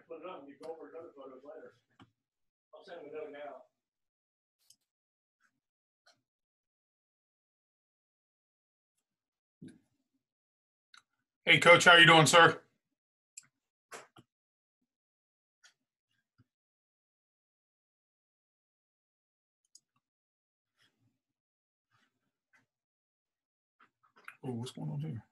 put it up and you go over other photos later. I'll send them a note now. Hey, Coach, how you doing, sir? Oh, what's going on here?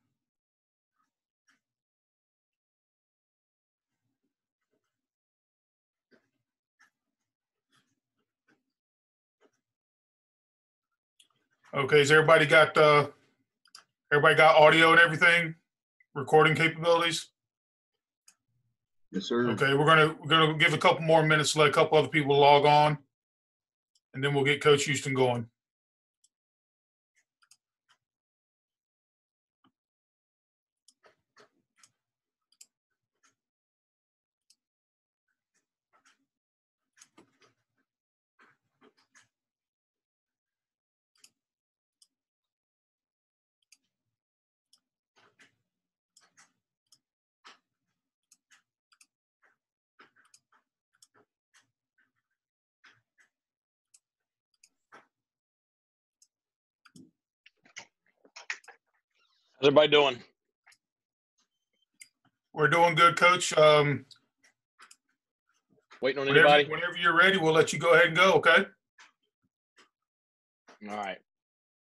Okay, has everybody got audio and everything? Recording capabilities? Yes, sir. Okay, we're gonna give a couple more minutes to let a couple other people log on, and then we'll get Coach Houston going. How's everybody doing? We're doing good, Coach. Waiting on anybody? Whenever you're ready, we'll let you go ahead and go, okay? All right.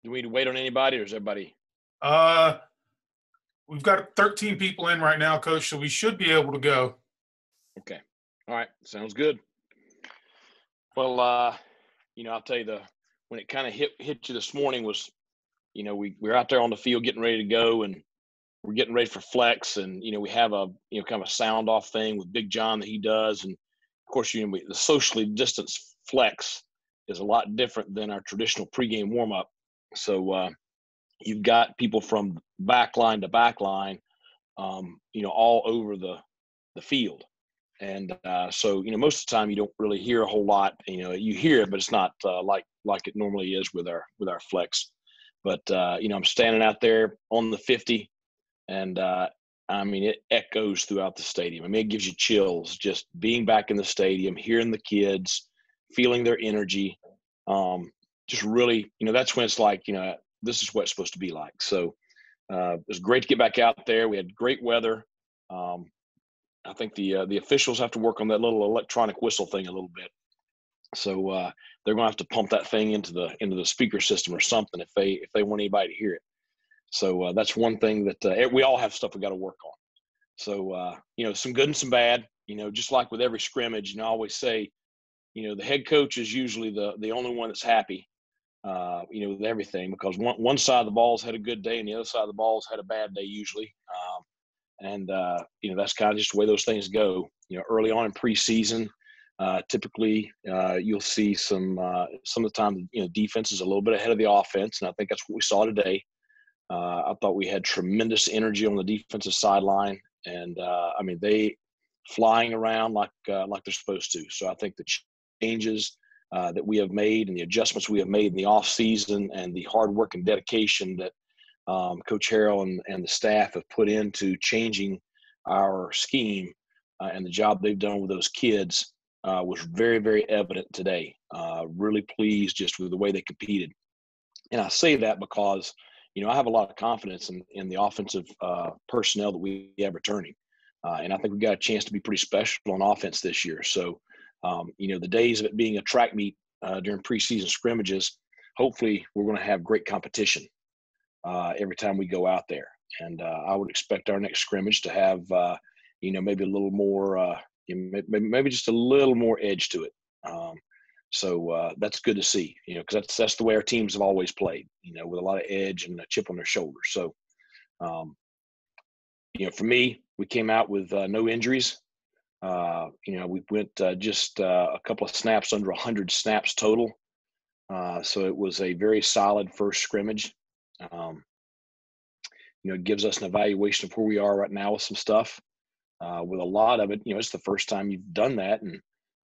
Do we need to wait on anybody, or is everybody? We've got 13 people in right now, Coach, so we should be able to go. Okay. All right. Sounds good. Well, I'll tell you, when it kind of hit you this morning was, we were out there on the field getting ready to go, and we're getting ready for flex, and we have a kind of a sound off thing with Big John that he does, and of course the socially distanced flex is a lot different than our traditional pregame warm up. So you've got people from back line to back line, all over the field. And so most of the time you don't really hear a whole lot. You hear it, but it's not like it normally is with our flex. But I'm standing out there on the 50, and it echoes throughout the stadium. it gives you chills just being back in the stadium, hearing the kids, feeling their energy. Just really, that's when it's like, this is what it's supposed to be like. So it was great to get back out there. We had great weather. I think the officials have to work on that little electronic whistle thing a little bit. So they're going to have to pump that thing into the speaker system or something if they want anybody to hear it. So that's one thing that we all have stuff we got to work on. So some good and some bad. Just like with every scrimmage, I always say, the head coach is usually the only one that's happy, with everything, because one side of the ball's had a good day and the other side of the ball's had a bad day usually. That's kind of just the way those things go. Early on in preseason, typically you'll see some of the time, defense is a little bit ahead of the offense, and I think that's what we saw today. I thought we had tremendous energy on the defensive sideline, and they flying around like they're supposed to. So I think the changes that we have made and the adjustments we have made in the off season and the hard work and dedication that Coach Harrell and the staff have put into changing our scheme and the job they've done with those kids was very, very evident today. Really pleased just with the way they competed. And I say that because, I have a lot of confidence in the offensive personnel that we have returning. And I think we've got a chance to be pretty special on offense this year. So, the days of it being a track meet during preseason scrimmages, hopefully we're going to have great competition every time we go out there. And I would expect our next scrimmage to have, maybe a little more, maybe just a little more edge to it. So that's good to see, because that's the way our teams have always played, with a lot of edge and a chip on their shoulder. So, for me, we came out with no injuries. We went just a couple of snaps under 100 snaps total. So it was a very solid first scrimmage. It gives us an evaluation of where we are right now with some stuff. With a lot of it, it's the first time you've done that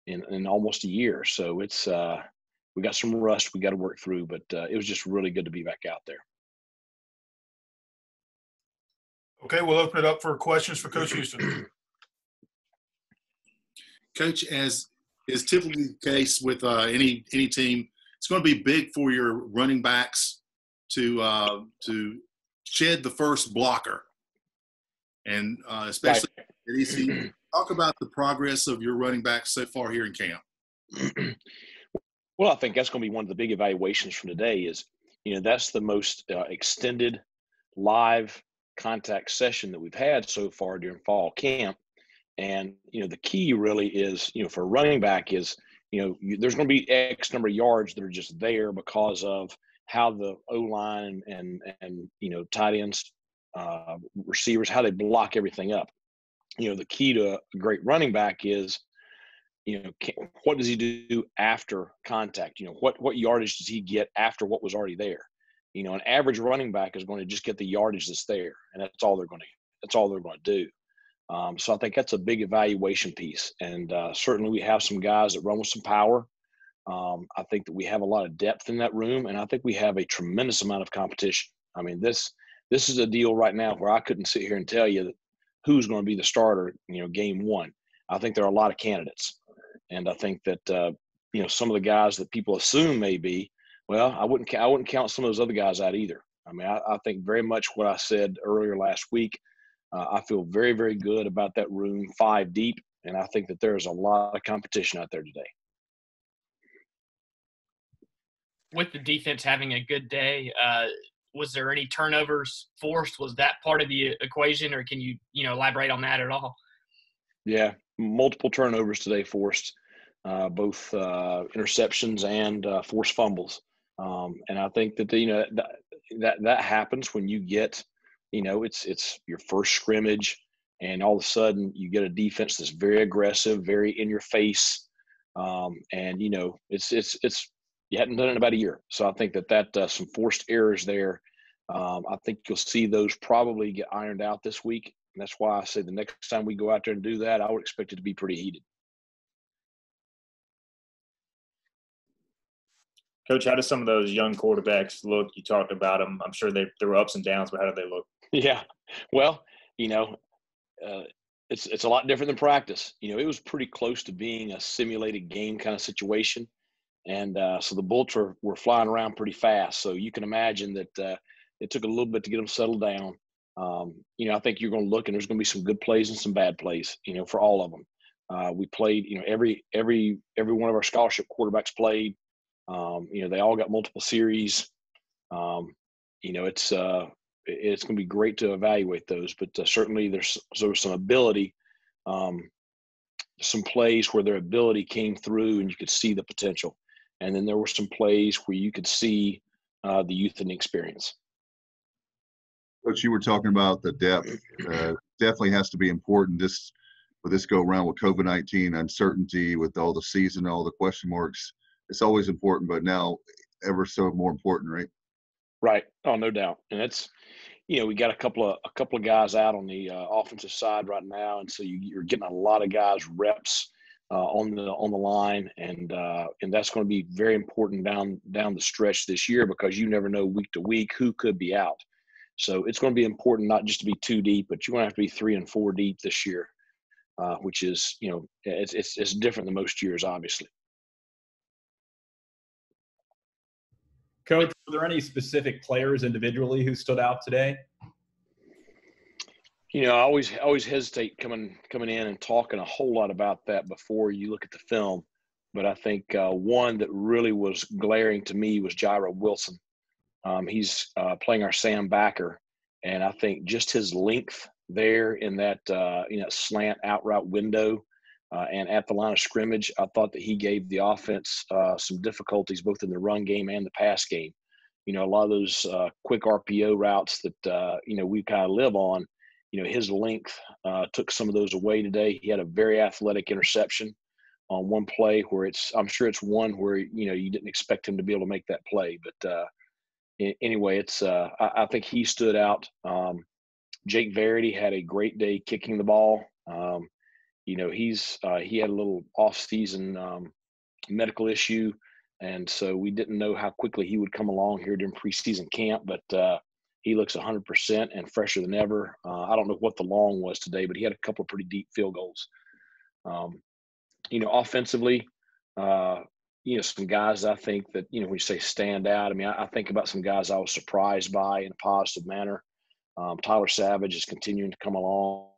in almost a year. So it's we got some rust we got to work through, but it was just really good to be back out there. Okay, we'll open it up for questions for Coach Houston. Coach, as is typically the case with any team, it's going to be big for your running backs to shed the first blocker, and especially at ECU. Talk about the progress of your running backs so far here in camp. Well, I think that's going to be one of the big evaluations from today is, that's the most extended live contact session that we've had so far during fall camp. And, the key really is, for a running back is, there's going to be X number of yards that are just there because of how the O-line and tight ends, receivers, how they block everything up. The key to a great running back is, what does he do after contact? What yardage does he get after what was already there? An average running back is going to just get the yardage that's there, and that's all they're going to do. So I think that's a big evaluation piece. And certainly we have some guys that run with some power. I think that we have a lot of depth in that room, and I think we have a tremendous amount of competition. I mean, this is a deal right now where I couldn't sit here and tell you who's going to be the starter, game one. I think there are a lot of candidates. And I think that, some of the guys that people assume may be, well, I wouldn't count some of those other guys out either. I mean, I think very much what I said earlier last week. I feel very, very good about that room 5 deep, and I think that there's a lot of competition out there today. With the defense having a good day, was there any turnovers forced? Was that part of the equation, or can you elaborate on that at all? Yeah, multiple turnovers today forced, both interceptions and forced fumbles. And I think that that happens when you get, it's your first scrimmage, and all of a sudden you get a defense that's very aggressive, very in your face, and it's you hadn't done it in about a year. So I think that some forced errors there. I think you'll see those probably get ironed out this week. And that's why I say the next time we go out there and do that, I would expect it to be pretty heated. Coach, how do some of those young quarterbacks look? You talked about them. I'm sure there were ups and downs, but how do they look? Yeah. Well, it's a lot different than practice. It was pretty close to being a simulated game kind of situation. And so the Bullets were flying around pretty fast. So you can imagine that it took a little bit to get them settled down. I think you're going to look, and there's going to be some good plays and some bad plays, for all of them. We played, every one of our scholarship quarterbacks played. They all got multiple series. It's going to be great to evaluate those, but certainly there was some ability, some plays where their ability came through and you could see the potential. And then there were some plays where you could see the youth and the experience. Coach, you were talking about the depth. Definitely has to be important this go around with COVID-19 uncertainty, with all the season, all the question marks. It's always important, but now ever so more important, right? Right. Oh, no doubt. And it's, we got a couple of guys out on the offensive side right now, and so you're getting a lot of guys reps on the line, and that's going to be very important down the stretch this year, because you never know week to week who could be out. So it's going to be important not just to be 2 deep, but you're going to have to be 3 and 4 deep this year, which is, it's different than most years, obviously. Coach, were there any specific players individually who stood out today? I always hesitate coming in and talking a whole lot about that before you look at the film. But I think one that really was glaring to me was Jairo Wilson. He's playing our Sam backer, and I think just his length there in that slant out route window and at the line of scrimmage, I thought that he gave the offense some difficulties both in the run game and the pass game. A lot of those quick RPO routes that we kind of live on. His length took some of those away today. He had a very athletic interception on one play where I'm sure it's one where you didn't expect him to be able to make that play, but. Anyway, it's I think he stood out. Jake Verity had a great day kicking the ball. He had a little off-season medical issue, and so we didn't know how quickly he would come along here during preseason camp. But he looks 100% and fresher than ever. I don't know what the long was today, but he had a couple of pretty deep field goals. offensively, some guys I think that, when you say stand out, I mean, I think about some guys I was surprised by in a positive manner. Tyler Savage is continuing to come along,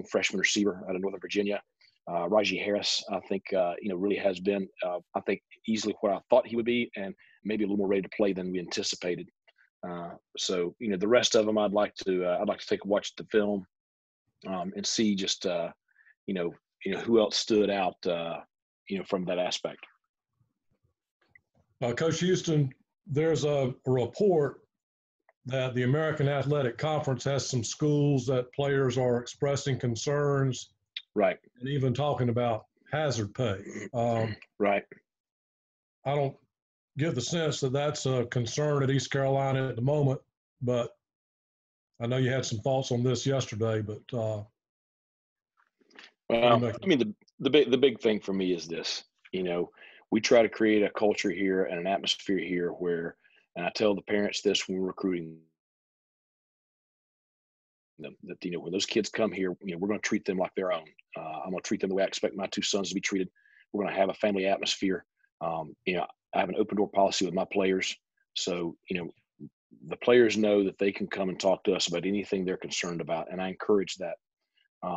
freshman receiver out of Northern Virginia. Rajiv Harris, I think, really has been, I think, easily what I thought he would be, and maybe a little more ready to play than we anticipated. So, the rest of them, I'd like to take a watch the film and see just, who else stood out, from that aspect. Coach Houston, there's a report that the American Athletic Conference has some schools that players are expressing concerns, right, and even talking about hazard pay. Right. I don't get the sense that that's a concern at East Carolina at the moment, but I know you had some thoughts on this yesterday. But well, I mean, the big thing for me is this. We try to create a culture here and an atmosphere here where, and I tell the parents this when we're recruiting them, that, when those kids come here, we're going to treat them like their own. I'm going to treat them the way I expect my two sons to be treated. We're going to have a family atmosphere. I have an open door policy with my players. So, the players know that they can come and talk to us about anything they're concerned about. And I encourage that.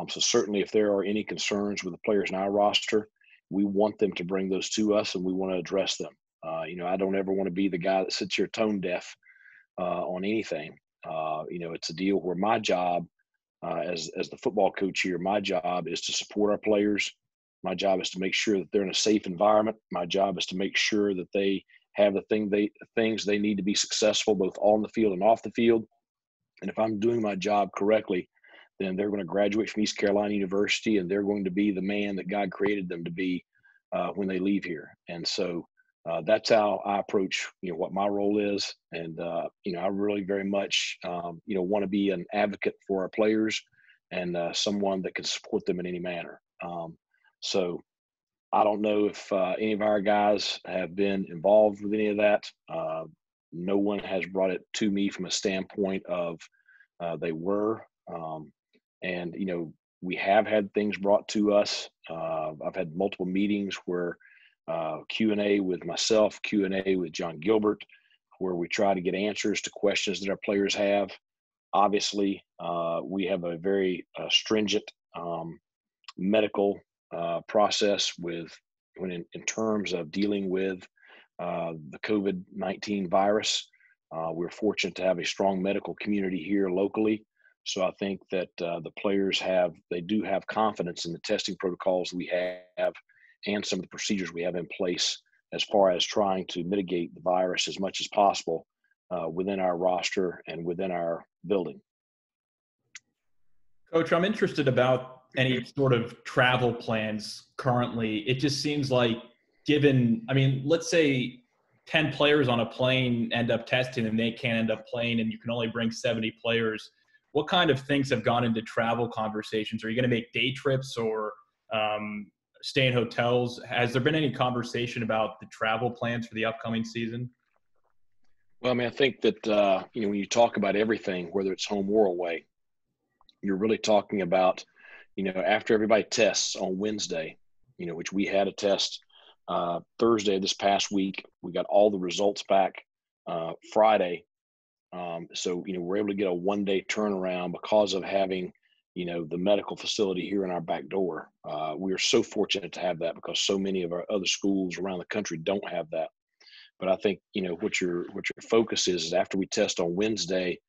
So certainly if there are any concerns with the players in our roster, we want them to bring those to us and we want to address them. I don't ever want to be the guy that sits here tone deaf on anything. It's a deal where my job as the football coach here, my job is to support our players. My job is to make sure that they're in a safe environment. My job is to make sure that they have the things they need to be successful, both on the field and off the field. And if I'm doing my job correctly, then they're going to graduate from East Carolina University and they're going to be the man that God created them to be when they leave here. And so that's how I approach, what my role is. And, I really very much, want to be an advocate for our players and someone that can support them in any manner. So I don't know if any of our guys have been involved with any of that. No one has brought it to me from a standpoint of they were. And, we have had things brought to us. I've had multiple meetings where Q&A with myself, Q&A with John Gilbert, where we try to get answers to questions that our players have. Obviously, we have a very stringent medical process in terms of dealing with the COVID-19 virus. We're fortunate to have a strong medical community here locally. So I think that the players do have confidence in the testing protocols we have and some of the procedures we have in place as far as trying to mitigate the virus as much as possible within our roster and within our building. Coach, I'm interested about any sort of travel plans currently. It just seems like let's say 10 players on a plane end up testing and they can't end up playing and you can only bring 70 players. What kind of things have gone into travel conversations? Are you going to make day trips or stay in hotels? Has there been any conversation about the travel plans for the upcoming season? Well, I mean, I think that, when you talk about everything, whether it's home or away, you're really talking about, after everybody tests on Wednesday, which we had a test Thursday this past week, we got all the results back Friday. So, we're able to get a one-day turnaround because of having, the medical facility here in our back door. We are so fortunate to have that because so many of our other schools around the country don't have that. But I think, what your focus is after we test on Wednesday,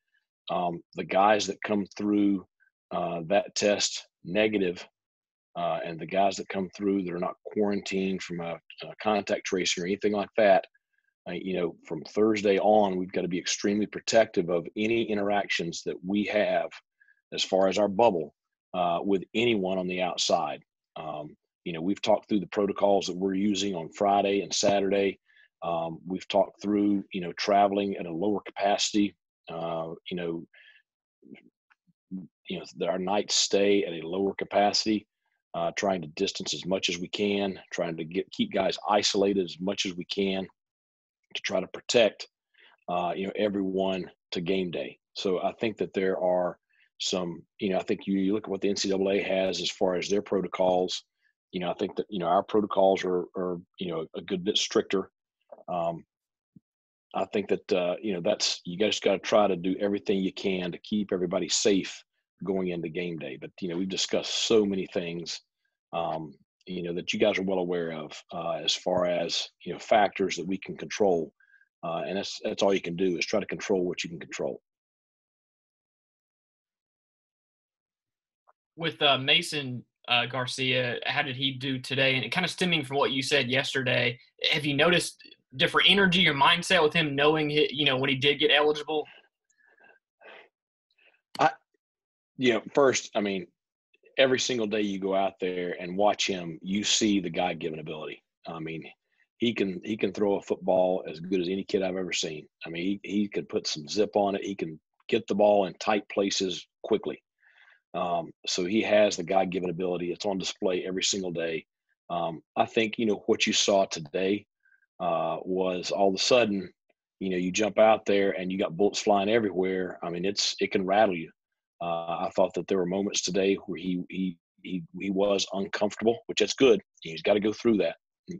the guys that come through that test negative and the guys that come through that are not quarantined from a contact tracing or anything like that, from Thursday on, we've got to be extremely protective of any interactions that we have as far as our bubble with anyone on the outside. We've talked through the protocols that we're using on Friday and Saturday. We've talked through, traveling at a lower capacity, our nights stay at a lower capacity, trying to distance as much as we can, trying to keep guys isolated as much as we can to try to protect, everyone to game day. So I think that there are, some, I think you look at what the NCAA has as far as their protocols. I think that, our protocols are a good bit stricter. I think that, that's, you guys got to try to do everything you can to keep everybody safe going into game day. But, we've discussed so many things, that you guys are well aware of as far as, factors that we can control. And that's all you can do is try to control what you can control. With Mason Garcia, how did he do today? And kind of stemming from what you said yesterday, have you noticed different energy or mindset with him knowing, when he did get eligible? First, every single day you go out there and watch him, you see the God-given ability. He can throw a football as good as any kid I've ever seen. He can put some zip on it. He can get the ball in tight places quickly. So he has the God-given ability. It's on display every single day. I think, what you saw today was all of a sudden, you jump out there and you got bullets flying everywhere. It can rattle you. I thought that there were moments today where he was uncomfortable, which that's good. He's got to go through that.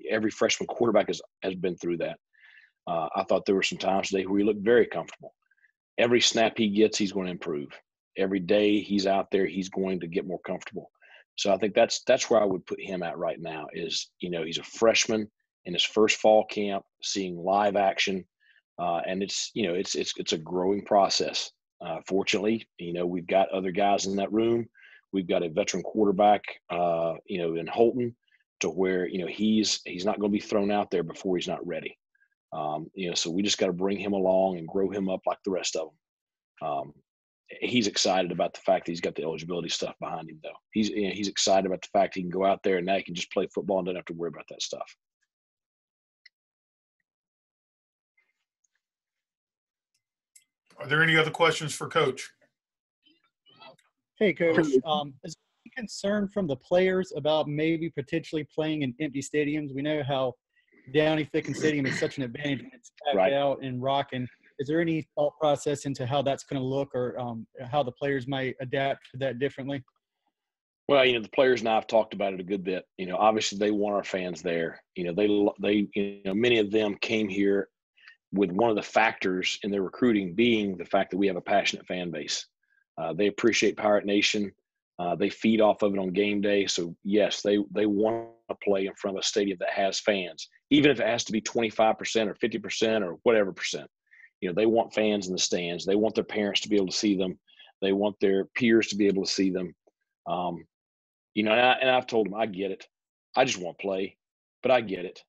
Every freshman quarterback has been through that. I thought there were some times today where he looked very comfortable. Every snap he gets, he's going to improve. Every day he's out there, he's going to get more comfortable. So I think that's where I would put him at right now is, he's a freshman in his first fall camp, seeing live action. And it's a growing process. Fortunately, we've got other guys in that room. We've got a veteran quarterback, in Holton, to where, he's not going to be thrown out there before he's not ready. So we just got to bring him along and grow him up like the rest of them. He's excited about the fact that he's got the eligibility stuff behind him, though. He's excited about the fact he can go out there and now he can just play football and doesn't have to worry about that stuff. Are there any other questions for Coach? Hey, Coach. Is there any concern from the players about maybe potentially playing in empty stadiums? We know how Downey-Ficken Stadium is such an advantage when it's packed out and rocking. Is there any thought process into how that's going to look or how the players might adapt to that differently? Well, the players and I have talked about it a good bit. Obviously they want our fans there. Many of them came here with one of the factors in their recruiting being the fact that we have a passionate fan base. They appreciate Pirate Nation. They feed off of it on game day. So yes, they want to play in front of a stadium that has fans, even if it has to be 25% or 50% or whatever percent. They want fans in the stands. They want their parents to be able to see them. They want their peers to be able to see them. And I've told them, I get it. I just want to play, but I get it.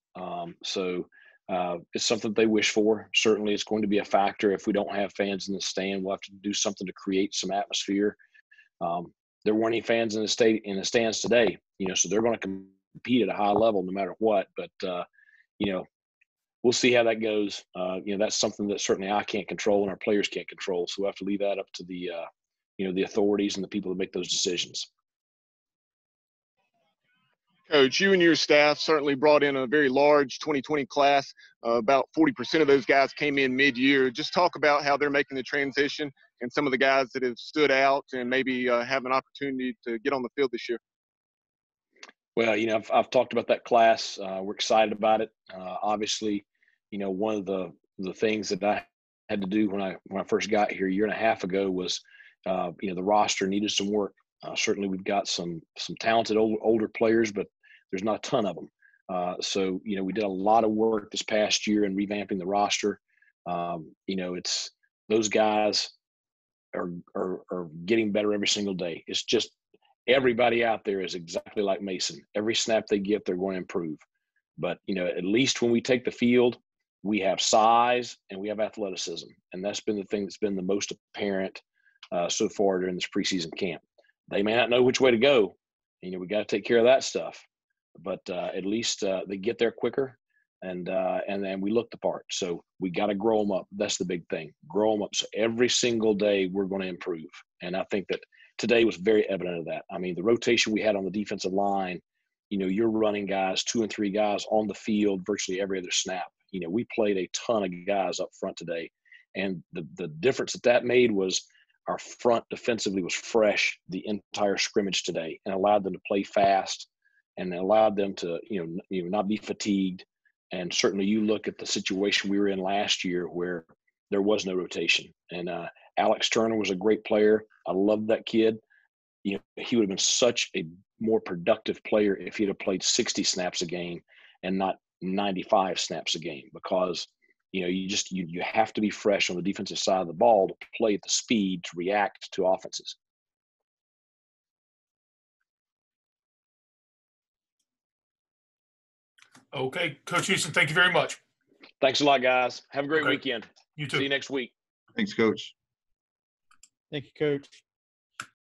It's something they wish for. Certainly it's going to be a factor. If we don't have fans in the stand, we'll have to do something to create some atmosphere. There weren't any fans in the stands today, so they're going to compete at a high level no matter what. But, we'll see how that goes. That's something that certainly I can't control and our players can't control. So we'll have to leave that up to the authorities and the people that make those decisions. Coach, you and your staff certainly brought in a very large 2020 class. About 40% of those guys came in mid-year. Just talk about how they're making the transition and some of the guys that have stood out and maybe have an opportunity to get on the field this year. Well, I've talked about that class. We're excited about it. Obviously, one of the things that I had to do when I first got here a year and a half ago was, the roster needed some work. Certainly, we've got some talented older players, but there's not a ton of them. So we did a lot of work this past year in revamping the roster. It's those guys are getting better every single day. It's just everybody out there is exactly like Mason. Every snap they get, they're going to improve. But, at least when we take the field, we have size and we have athleticism. And that's been the thing that's been the most apparent so far during this preseason camp. They may not know which way to go. We got to take care of that stuff. But at least they get there quicker and then we look the part. So we got to grow them up. That's the big thing. Grow them up. So every single day we're going to improve. And I think that today was very evident of that. The rotation we had on the defensive line, you're running guys, 2 and 3 guys on the field virtually every other snap. We played a ton of guys up front today. And the difference that made was our front defensively was fresh the entire scrimmage today, and allowed them to play fast, and allowed them to not be fatigued. And certainly, you look at the situation we were in last year where there was no rotation. And Alex Turner was a great player. I love that kid. He would have been such a more productive player if he'd have played 60 snaps a game and not 95 snaps a game, because you have to be fresh on the defensive side of the ball to play at the speed to react to offenses. Okay, Coach Houston, thank you very much. Thanks a lot, guys. Have a great Okay. weekend. You too. See you next week. Thanks, Coach. Thank you, Coach.